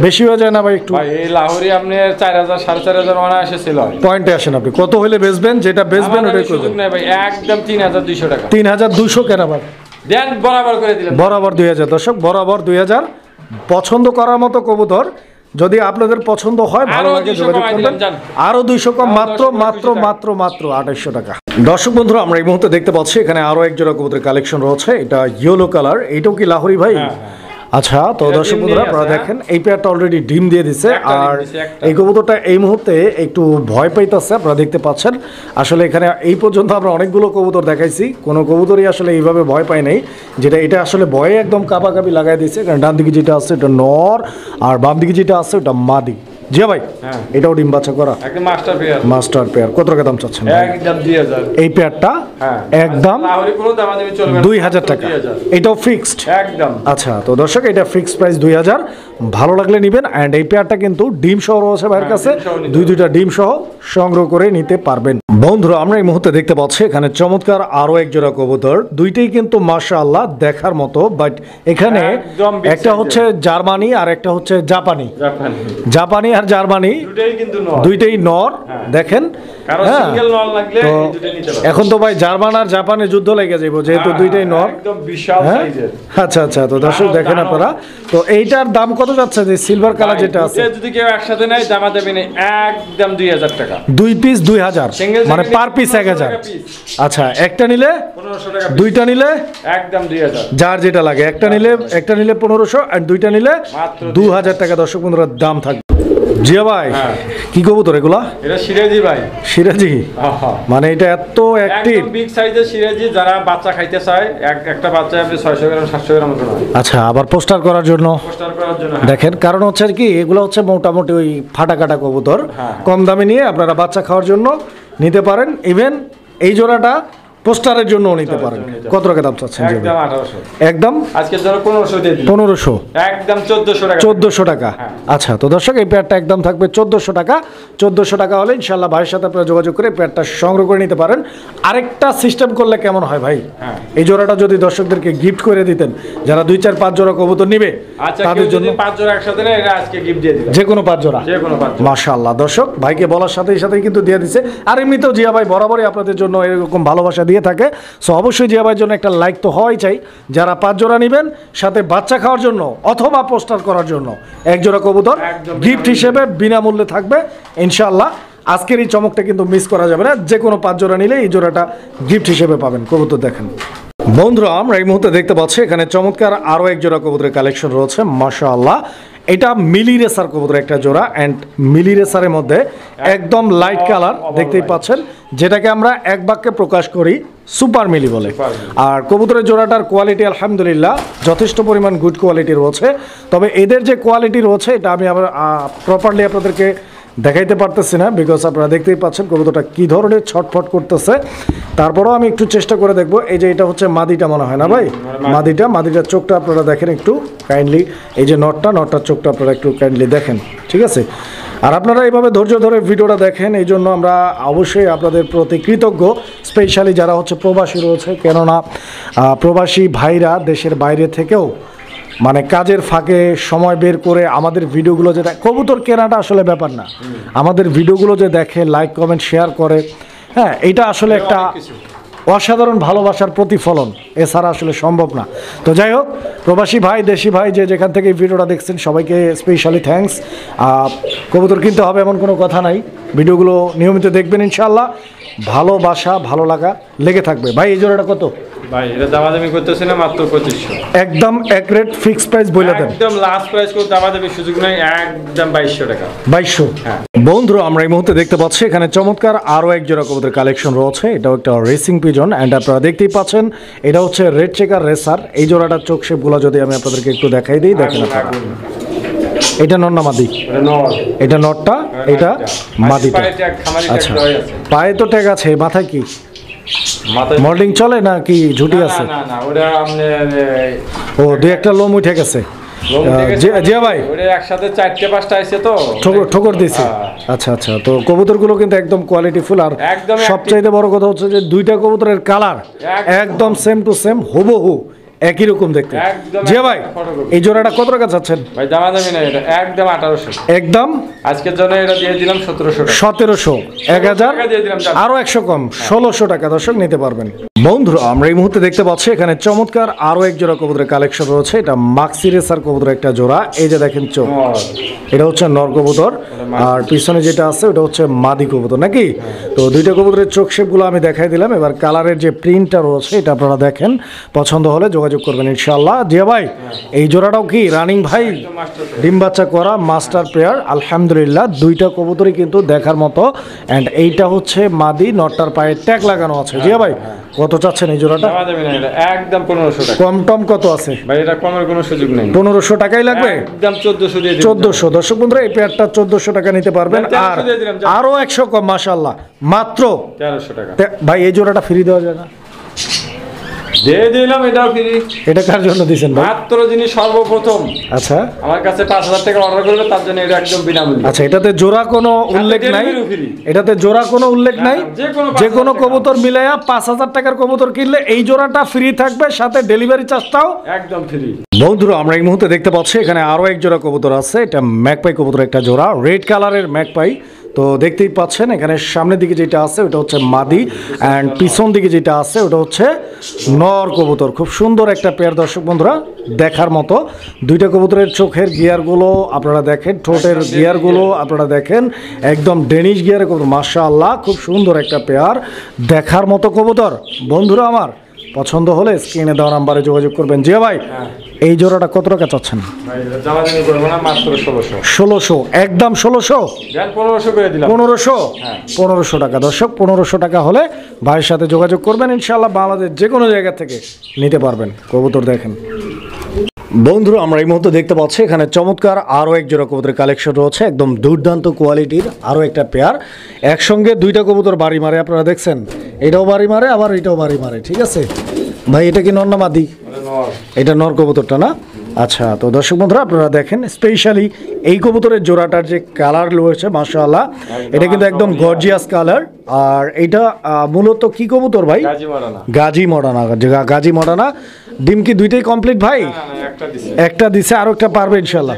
Speaker 1: বেশি হয়ে যায় না ভাই একটু?
Speaker 2: ভাই এই লাহোরি আপনি 4000 4500 অনায়াসে ছিল।
Speaker 1: পয়েন্টে আসেন আপনি, কত হইলে বেচবেন? যেটা বেচবেন ওটাই
Speaker 2: সুযোগ
Speaker 1: করবেন।
Speaker 2: নেই ভাই, একদম 3200 টাকা।
Speaker 1: 3200 কেন আবার?
Speaker 2: দেন বরাবর করে দিলাম।
Speaker 1: বরাবর 2000 দর্শক, বরাবর 2000। পছন্দ করার মতো কবুতর, যদি আপনাদের পছন্দ হয় ভালো
Speaker 2: আরো
Speaker 1: লাগে
Speaker 2: 200
Speaker 1: যোগাযোগ
Speaker 2: কমাই
Speaker 1: করবেন।
Speaker 2: দিলাম, যান।
Speaker 1: আরো 200 কম,
Speaker 2: আরো
Speaker 1: মাত্র
Speaker 2: 200
Speaker 1: মাত্র
Speaker 2: টাকা।
Speaker 1: মাত্র মাত্র 2800 টাকা। দর্শক বন্ধুরা আমরা এই মুহূর্তে দেখতে পাচ্ছি এখানে আরো এক জোড়া কবুতরের কালেকশন রয়েছে। এটা ইয়েলো কালার। এইটাও কি লাহোরি ভাই? আচ্ছা, তো
Speaker 2: এটা
Speaker 1: দর্শক
Speaker 2: ডিম
Speaker 1: বন্ধুরা
Speaker 2: দিয়ে
Speaker 1: আপনারা
Speaker 2: আছে,
Speaker 1: দেখেন এই পেয়ারটা অলরেডি ডিম দিয়ে দিছে।
Speaker 2: একটা ডিম
Speaker 1: আর
Speaker 2: দিছে, একটা।
Speaker 1: এই কবুতরটা এই মুহূর্তে একটু ভয় পাইতেছে, আপনারা দেখতে পাচ্ছেন। আসলে এখানে এই পর্যন্ত আমরা অনেকগুলো কবুতর দেখাইছি, কোনো কবুতরই আসলে এইভাবে ভয় পায় নাই। যেটা এটা আসলে ভয়ে একদম কাঁপাকাঁপি লাগাই দিয়েছে, কারণ ডান দিকে যেটা আছে এটা নর, আর বাম দিকে যেটা আছে ওটা মাদি। জি ভাই
Speaker 2: হ্যাঁ।
Speaker 1: এটাও ডিম বাচ্চা করা
Speaker 2: একদম মাস্টার পেয়ার।
Speaker 1: Master pair. কত টাকা দাম চাচ্ছেন ভাই?
Speaker 2: একদম 2000।
Speaker 1: এই পেয়ারটা
Speaker 2: হ্যাঁ।
Speaker 1: একদম
Speaker 2: লাহোরি কোনো দামাদামি চলবে না।
Speaker 1: 2000 টাকা।
Speaker 2: 2000
Speaker 1: এটাও ফিক্সড?
Speaker 2: একদম।
Speaker 1: আচ্ছা, তো দর্শক এটা ফিক্সড প্রাইস 2000। ভালো লাগলে নেবেন। অ্যান্ড এই পেয়ারটা কিন্তু ডিম সহ রয়েছে ভাইয়ের কাছে,
Speaker 2: ডিম সহ নিতে
Speaker 1: দুইটা ডিম সহ সংগ্রহ করে নিতে পারবেন। বন্ধুরা আমরা এই মুহূর্তে দেখতে পাচ্ছি এখানে চমৎকার আরো এক জোড়া কবুতর। দুইটাই কিন্তু মাশাআল্লাহ দেখার মতো, বাট এখানে
Speaker 2: একদম big
Speaker 1: একটা
Speaker 2: size
Speaker 1: হচ্ছে জার্মানি আর একটা হচ্ছে জাপানি।
Speaker 2: জাপানি।
Speaker 1: জাপানি আর জার্মানি
Speaker 2: দুটেই কিন্তু নর।
Speaker 1: দুইটাই নর। দেখেন
Speaker 2: কারো
Speaker 1: হ্যাঁ।
Speaker 2: সিঙ্গেল নর লাগলে
Speaker 1: তো
Speaker 2: এই দুটো নিতে পারবে।
Speaker 1: এখন তো ভাই জার্মান আর জাপানের যুদ্ধ লেগে যাইব, যেহেতু দুইটাই নর।
Speaker 2: একদম বিশাল
Speaker 1: হ্যাঁ?
Speaker 2: সাইজের।
Speaker 1: আচ্ছা আচ্ছা, তো দর্শক
Speaker 2: দানব,
Speaker 1: দেখেন
Speaker 2: দানব।
Speaker 1: আপনারা। তো এইটার দাম কত যাচ্ছে যে সিলভার কালার যেটা আছে?
Speaker 2: দুটো যদি কেউ একসাথে নেয় দামা দেবে না, একদম 2000 টাকা।
Speaker 1: 2 পিস 2000,
Speaker 2: Single
Speaker 1: মানে
Speaker 2: single
Speaker 1: পার পিস 1000।
Speaker 2: আচ্ছা,
Speaker 1: একটা নিলে
Speaker 2: 1500 টাকা piece।
Speaker 1: দুইটা নিলে
Speaker 2: একদম 2000।
Speaker 1: যার যেটা লাগে, একটা নিলে 1500 আর দুইটা নিলে
Speaker 2: মাত্র
Speaker 1: 2000 টাকা দর্শক বন্ধুরা দাম থাকবে। জিয়া ভাই
Speaker 2: হ্যাঁ।
Speaker 1: কি কবুতর এগুলা?
Speaker 2: এটা সিরাজি ভাই।
Speaker 1: সিরাজি?
Speaker 2: আহা।
Speaker 1: মানে এটা এত অ্যাক্টিভ?
Speaker 2: একদম বিগ সাইজের সিরাজি, যারা বাচ্চা খাইতে চায় একটা বাচ্চা আপনি 600 গ্রাম 700 গ্রাম মতো হয়।
Speaker 1: আচ্ছা, আবার পোস্টার করার জন্য
Speaker 2: পোস্টার করার জন্য।
Speaker 1: দেখেন, কারণ হচ্ছে কি এগুলো হচ্ছে মোটামুটি ওই ফাটা কাটা কবুতর,
Speaker 2: হ্যাঁ।
Speaker 1: কম দামে নিয়ে আপনারা বাচ্চা খাওয়ার জন্য নিতে পারেন। ইভেন এই জোড়াটা পোস্টারের জন্য নিতে পারেন। কত টাকা দাম চাচ্ছেন?
Speaker 2: একদম 1800,
Speaker 1: একদম
Speaker 2: আজকে ধরো 1500 দিয়ে দিই,
Speaker 1: 1500,
Speaker 2: একদম 1400 টাকা।
Speaker 1: 1400 টাকা। আচ্ছা, তো দর্শক এই পেয়ারটা একদম থাকবে 1400 টাকা। 1400 টাকা হলে ইনশাল্লাহ ভাইয়ের সাথে আপনারা যোগাযোগ করে পেয়ারটা সংগ্রহ করে নিতে পারেন। আরেকটা সিস্টেম করলে কেমন হয় ভাই? এই জোড়াটা যদি দর্শকদেরকে গিফট করে দিতেন, যারা 2 4 5 জোড়া কবুতর নিবে
Speaker 2: আচ্ছা,
Speaker 1: তাদের জন্য
Speaker 2: 5 জোড়া একসাথে নেয়, এটা আজকে গিফট দিয়ে দিলাম,
Speaker 1: যে কোনো 5 জোড়া,
Speaker 2: যে কোনো 5 জোড়া।
Speaker 1: মাশাআল্লাহ। দর্শক ভাইকে বলার সাথেই সাথেই কিন্তু দিয়ে দিছে। আর এমনিতেও জিয়া ভাই বরাবরই আপনাদের জন্য এরকম ভালোবাসা দিয়ে থাকে। সো অবশ্যই জিয়া ভাইয়ের জন্য একটা লাইক তো হওয়াই চাই। যারা 5 জোড়া নেবেন, সাথে বাচ্চা খাওয়ার জন্য অথবা পোস্টার করার জন্য 1 জোড়া কবুতর
Speaker 2: একদম
Speaker 1: গিফট হিসেবে বিনামূল্যে থাকবে ইনশাআল্লাহ। আজকের এই চমকটা কিন্তু মিস করা যাবে না। যে কোনো 5 জোড়া নিলে এই জোড়াটা গিফট হিসেবে পাবেন। কবুতর দেখেন বন্ধুরা, আমরা এই মুহূর্তে দেখতে পাচ্ছি এখানে চমৎকার আরও 1 জোড়া কবুতরের কালেকশন রয়েছে মাশাআল্লাহ। এটা মিলি রেসার কবুতর একটা জোড়া, অ্যান্ড মিলি রেসারের মধ্যে একদম লাইট কালার দেখতেই পাচ্ছেন, যেটাকে আমরা এক বাক্যে প্রকাশ করি সুপার মিলি বলে। আর কবুতরের জোড়াটার কোয়ালিটি আলহামদুলিল্লাহ যথেষ্ট পরিমাণ গুড কোয়ালিটি রয়েছে। তবে এদের যে কোয়ালিটি রয়েছে এটা আমি আবার প্রপারলি আপনাদেরকে দেখাইতে পারতেছি না, বিকজ আপনারা দেখতেই পাচ্ছেন কবুতরটা কী ধরনের ছটফট করতেছে। তারপরেও আমি একটু চেষ্টা করে দেখবো। এই যে এটা হচ্ছে মাদিটা মনে হয় না ভাই? মাদিটার চোখটা আপনারা দেখেন একটু কাইন্ডলি। এই যে নটটার চোখটা আপনারা একটু কাইন্ডলি দেখেন, ঠিক আছে? আর আপনারা এইভাবে ধৈর্য ধরে ভিডিওটা দেখেন, এই জন্য আমরা অবশ্যই আপনাদের প্রতি কৃতজ্ঞ, স্পেশালি যারা হচ্ছে প্রবাসী রয়েছে। কেননা প্রবাসী ভাইরা দেশের বাইরে থেকেও মানে কাজের ফাঁকে সময় বের করে আমাদের ভিডিওগুলো, যেটা কবুতর কেনাটা আসলে ব্যাপার না, আমাদের ভিডিওগুলো যে দেখে লাইক কমেন্ট শেয়ার করে, হ্যাঁ, এটা আসলে একটা অসাধারণ ভালোবাসার প্রতিফলন, এছাড়া আসলে সম্ভব না। তো যাই হোক, প্রবাসী ভাই দেশি ভাই যে যেখান থেকে এই ভিডিওটা দেখছেন সবাইকে স্পেশালি থ্যাঙ্কস। কবুতর কিনতে হবে এমন কোনো কথা নাই, ভিডিওগুলো নিয়মিত দেখবেন ইনশাআল্লাহ, ভালোবাসা ভালো লাগা লেগে থাকবে। ভাই এই জোড়াটা কত?
Speaker 2: ভাই এটা দামাদামি করতেছি না, মাত্র 2500,
Speaker 1: একদম এক রেট ফিক্সড প্রাইস বলে দেন।
Speaker 2: একদম লাস্ট প্রাইস করে দামাদামি সুযোগ নাই, একদম 2200 টাকা।
Speaker 1: 2200। বন্ধুরা, আমরা এই মুহূর্তে দেখতে পাচ্ছি এখানে চমৎকার আরও 1 জোড়া কবুতর কালেকশন রয়েছে। এটাও একটা রেসিং পিজন, অ্যান্ড আপনারা দেখতেই পাচ্ছেন এটা হচ্ছে রেড চেকার রেসার। এই জোড়াটার চোখ শেপগুলো যদি আমি আপনাদেরকে একটু দেখাই দিই, দেখেন আপনারা। এটা নর না মাদি? এটা নরটা, এটা মাদিটা। আচ্ছা, পায়ে তো ট্যাগ আছে, মাথায় কি মল্ডিং চলে না কি ঝুটি আছে?
Speaker 2: না না, ওটা
Speaker 1: ও 2-1টা লোম উঠে গেছে। জিয়া ভাই
Speaker 2: ওটা একসাথে 4টে 5টা আইছে তো
Speaker 1: ঠোকর দিয়েছে। আচ্ছা আচ্ছা, তো কবুতরগুলো কিন্তু একদম কোয়ালিটিফুল। আর সবচাইতে বড় কথা হচ্ছে যে 2টা কবুতরের কালার একদম সেম টু সেম, হুবহু একই রকম দেখতে। জিয়া ভাই এই জোড়াটা কত টাকা চাচ্ছেন?
Speaker 2: ভাই দামাদামি না, এটা একদম 1800।
Speaker 1: একদম
Speaker 2: আজকের জন্য এটা দিয়ে দিলাম 1700 টাকা।
Speaker 1: 1700, 1000 আরো 100 কম, 1600 টাকা দর্শক নিতে পারবেন। বন্ধুরা, আমরা এই মুহূর্তে দেখতে পাচ্ছি এখানে চমৎকার আরো 1 জোড়া কবুতরের কালেকশন রয়েছে। এটা মাক্সি রেসার কবুতরের একটা জোড়া। এই যে দেখেন চোখ, এটা হচ্ছে নর কবুতর, আর পিছনে যেটা আছে ওটা হচ্ছে মাদি কবুতর নাকি? তো 2টা কবুতরের চোখ শেপগুলো আমি দেখাই দিলাম। এবার কালারের যে প্রিন্টটা রয়েছে এটা আপনারা দেখেন, পছন্দ হলে যোগাযোগ করবেন ইনশাআল্লাহ। জিয়া ভাই এই জোড়াটাও কি রানিং ভাই? ডিম বাচ্চা করা মাস্টার পেয়ার আলহামদুলিল্লাহ। 2টা কবুতরই কিন্তু দেখার মতো, অ্যান্ড এইটা হচ্ছে মাদি, নটটার পায়ে ট্যাগ লাগানো আছে। জিয়া ভাই কত চাচ্ছেন এই জোড়াটা?
Speaker 2: একদম 1500 টাকা।
Speaker 1: কম টম কত আছে
Speaker 2: ভাই? এটা কমের কোনো সুযোগ নেই,
Speaker 1: 1500 টাকাই লাগবে।
Speaker 2: একদম 1400 দিয়ে দিন।
Speaker 1: 1400 দর্শক বন্ধুরা, এই পেয়ারটা 1400 টাকা নিতে পারবেন। আর আরো 100 কম, মাশাআল্লাহ, মাত্র
Speaker 2: 1300 টাকা।
Speaker 1: ভাই এই জোড়াটা ফ্রি দেওয়া যায় না?
Speaker 2: দিয়ে দিলাম, এটাও ফ্রি।
Speaker 1: এটা কার জন্য দিবেন ভাই?
Speaker 2: মাত্র যিনি সর্বপ্রথম
Speaker 1: আচ্ছা
Speaker 2: আমার কাছে 5000 টাকা অর্ডার করবে তার জন্য এটা একদম বিনামূল্যে।
Speaker 1: আচ্ছা, এটাতে জোড়া কোনো উল্লেখ নাই, এটাতে জোড়া কোনো উল্লেখ নাই। যে কোনো কবুতর মিলাইয়া 5000 টাকার কবুতর কিনলে এই জোড়াটা ফ্রি থাকবে, সাথে ডেলিভারি চার্জটাও
Speaker 2: একদম ফ্রি।
Speaker 1: বন্ধুরা, আমরা এই মুহূর্তে দেখতে পাচ্ছি এখানে আরো 1 জোড়া কবুতর আছে। এটা ম্যাকপাই কবুতর একটা জোড়া, রেড কালারের ম্যাকপাই। তো দেখতেই পাচ্ছেন এখানে সামনের দিকে যেটা আছে ওটা হচ্ছে মাদি, অ্যান্ড পিছন দিকে যেটা আছে ওটা হচ্ছে নর কবুতর। খুব সুন্দর একটা পেয়ার দর্শক বন্ধুরা, দেখার মতো। 2টা কবুতরের চোখের গিয়ারগুলো আপনারা দেখেন, ঠোঁটের গিয়ারগুলো আপনারা দেখেন, একদম ডেনিশ গিয়ারের কবুতর। মাশাআল্লাহ, খুব সুন্দর একটা পেয়ার, দেখার মতো কবুতর। বন্ধুরা আমার পছন্দ হলে স্ক্রিনে দেওয়া নাম্বারে যোগাযোগ করবেন। জিয়া ভাই এই জোড়াটা কত টাকা চাচ্ছেন? 1600, একদম 1600, 1500 টাকা দর্শক। 1500 টাকা হলে ভাইয়ের সাথে যোগাযোগ করবেন ইনশাআল্লাহ, বাংলাদেশ যে কোনো জায়গা থেকে নিতে পারবেন। কবুতর দেখেন বন্ধুরা, আমরা এই মুহূর্তে দেখতে পাচ্ছি এখানে চমৎকার আরও 1 জোড়া কবুতরের কালেকশন রয়েছে, একদম দুর্দান্ত কোয়ালিটির আরও একটা পেয়ার। একসঙ্গে 2টা কবুতর বাড়ি মারে, আপনারা দেখছেন এটাও বাড়ি মারে আবার এটাও বাড়ি মারে, ঠিক আছে ভাই। এটা কি নর না মাদি? এটা নর কবুতরটা না? আচ্ছা, তো দর্শক বন্ধুরা আপনারা দেখেন স্পেশালি এই কবুতরের জোড়াটার যে কালার রয়েছে মাশাআল্লাহ, এটা কিন্তু একদম গর্জিয়াস কালার। আর এটা মূলত কি কবুতর ভাই? গাজী মডানা। গাজী মডানা। ডিম কি দুইটাই কমপ্লিট ভাই? একটা দিছে, আরো একটা পারবে ইনশাআল্লাহ।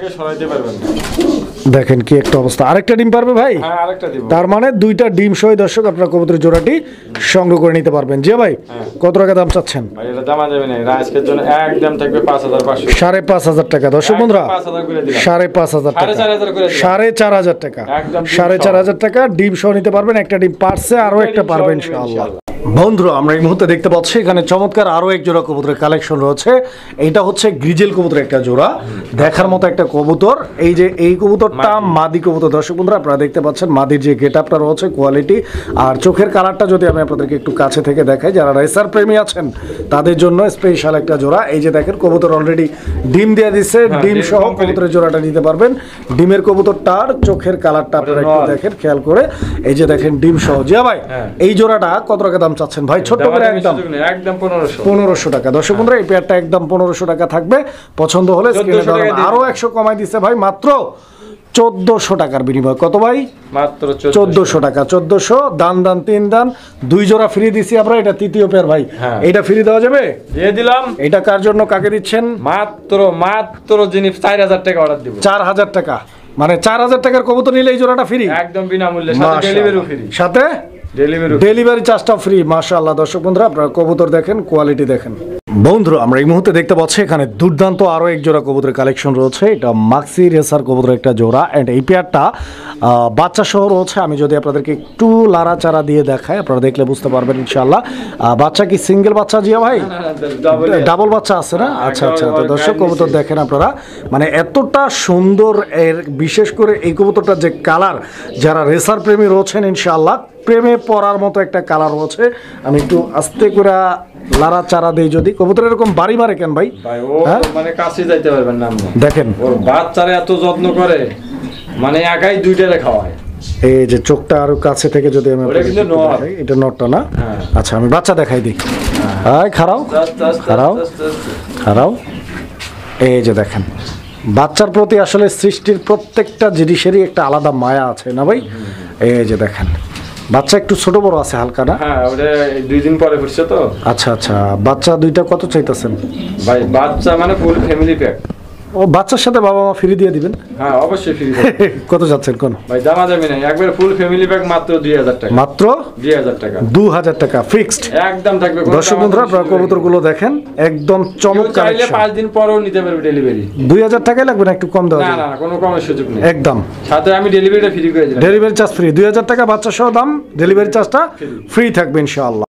Speaker 1: দেখেন কি একটা অবস্থা, আরেকটা ডিম পারবে ভাই? তার মানে দুইটা ডিম সহ দর্শক আপনারা কবুতরের জোড়াটি সংগ্রহ করে নিতে পারবেন। জি ভাই, কত টাকা দাম চাচ্ছেন?
Speaker 2: ভাই এটা দাম যাবে না, আজকের জন্য একদম থাকবে 5500।
Speaker 1: 5500 টাকা দর্শক বন্ধুরা, 5500 টাকা, 4500 টাকা, 4500 টাকা ডিম সহ নিতে পারবেন। একটা ডিম পারছে, আরো একটা পারবে ইনশাআল্লাহ। বন্ধুরা আমরা এই মুহূর্তে দেখতে পাচ্ছি এখানে চমৎকার আরো এক জোড়া কবুতরের কালেকশন রয়েছে। এটা হচ্ছে গ্রিজেল কবুতরের একটা জোড়া, দেখার মতো একটা কবুতর। এই যে এই কবুতরটা মাদি কবুতর দর্শক বন্ধুরা, আপনারা দেখতে পাচ্ছেন মাদির যে গেট আপটা রয়েছে, কোয়ালিটি আর চোখের কালারটা যদি আমি আপনাদেরকে একটু কাছে থেকে দেখাই, যারা রেসার প্রেমী আছেন তাদের জন্য স্পেশাল একটা জোড়া। এই যে দেখেন কবুতর অলরেডি ডিম দিয়ে দিচ্ছে, ডিম সহ কবুতরের জোড়াটা নিতে পারবেন। ডিমের কবুতরটার চোখের কালারটা আপনারা একটু দেখেন খেয়াল করে। এই যে দেখেন ডিম সহ। জিয়া ভাই এই জোড়াটা কত টাকা দাম চাচ্ছেন ভাই? ছোট্ট করে একদম 1500 টাকা দর্শক বন্ধুরা, এই পেয়ারটা একদম 1500 টাকা থাকবে। পছন্দ হলে আরো 100 কমাই দিচ্ছে ভাই, মাত্র 1400 টাকার বিনিময়। কত ভাই?
Speaker 2: মাত্র
Speaker 1: 1400 টাকা। 1400 দান 3 দান 2 জোড়া ফ্রি দিছি আমরা। এটা তৃতীয় পেয়ার ভাই, এটা ফ্রি দেওয়া যাবে?
Speaker 2: দিয়ে দিলাম।
Speaker 1: এটা কার জন্য, কাকে দিচ্ছেন?
Speaker 2: মাত্র যিনি 4000 টাকা অর্ডার দিব।
Speaker 1: 4000 টাকা, মানে 4000 টাকার কবুতর নিলে এই জোড়াটা ফ্রি
Speaker 2: একদম বিনামূল্যে, সাথে ডেলিভারি ফ্রি।
Speaker 1: সাথে ডেলিভারি চার্জটা ফ্রি। মাশাআল্লাহ দর্শক বন্ধুরা আপনারা কবুতর দেখেন, কোয়ালিটি দেখেন। বন্ধুরা আমরা এই মুহূর্তে দেখতে পাচ্ছি এখানে দুর্দান্ত আরো এক জোড়া কবুতরের কালেকশন রয়েছে। এটা মাক্সি রেসার কবুতরের একটা জোড়া, এন্ড এই পেয়ারটা বাচ্চা সহ রয়েছে। আমি যদি আপনাদেরকে একটু লাড়াচাড়া দিয়ে দেখাই, আপনারা দেখলে বুঝতে পারবেন ইনশাআল্লাহ। বাচ্চা কি সিঙ্গেল বাচ্চা জিয়া ভাই? ডাবল বাচ্চা আছে না? আচ্ছা আচ্ছা, তো দর্শক কবুতর দেখেন আপনারা, মানে এতটা সুন্দর। এর বিশেষ করে এই কবুতরটার যে কালার, যারা রেসার প্রেমী রয়েছেন ইনশাআল্লাহ প্রেমে পড়ার মতো একটা কালার রয়েছে। আমি একটু আস্তে করে লারা চারা দেই। যদি কবুতর এরকম বাড়ি মারে কেন ভাই?
Speaker 2: মানে কাছে যাইতে পারবেন না,
Speaker 1: দেখেন
Speaker 2: ওর বাচ্চারা এত যত্ন করে, মানে একাই দুইটারে খাওয়ায়।
Speaker 1: এই যে চোখটা আরো কাছে থেকে যদি আমি দেখাই, এটা নটটা না? আচ্ছা আমি বাচ্চা দেখাই দিই। খারাও খারাও খারাও। এই যে দেখেন বাচ্চার প্রতি আসলে সৃষ্টির প্রত্যেকটা জিনিসেরই একটা আলাদা মায়া আছে না ভাই? এই যে দেখেন বাচ্চা একটু ছোট বড় আছে হালকা না?
Speaker 2: হ্যাঁ, ওটা 2 দিন পরে ফুটছে তো।
Speaker 1: আচ্ছা আচ্ছা, বাচ্চা দুইটা কত চাইতেছেন
Speaker 2: ভাই? বাচ্চা মানে ফুল ফ্যামিলি প্যাক।
Speaker 1: ও বাচ্চার সাথে বাবা মা ফ্রি দিয়ে দিবেন?
Speaker 2: হ্যাঁ অবশ্যই ফ্রি।
Speaker 1: কত যাচ্ছেন কোন
Speaker 2: ভাই? দামা যাবে না, একবার ফুল ফ্যামিলি প্যাক মাত্র 2000 টাকা।
Speaker 1: মাত্র
Speaker 2: 2000 টাকা।
Speaker 1: 2000 টাকা ফিক্সড
Speaker 2: একদম থাকবে।
Speaker 1: দর্শক বন্ধুরা আপনারা কবুতরগুলো দেখেন, একদম চমৎকার।
Speaker 2: চাইলে 5 দিন পরেও নিতে পারবে ডেলিভারি।
Speaker 1: 2000 টাকাই লাগবে না, একটু কম দেওয়া
Speaker 2: যাবে? না না, কোনো কমের সুযোগ নেই
Speaker 1: একদম।
Speaker 2: সাথে আমি ডেলিভারিটা ফ্রি করে দিলাম।
Speaker 1: ডেলিভারি চার্জ ফ্রি, 2000 টাকা বাচ্চা সহ দাম, ডেলিভারি চার্জটা ফ্রি থাকবে ইনশাআল্লাহ।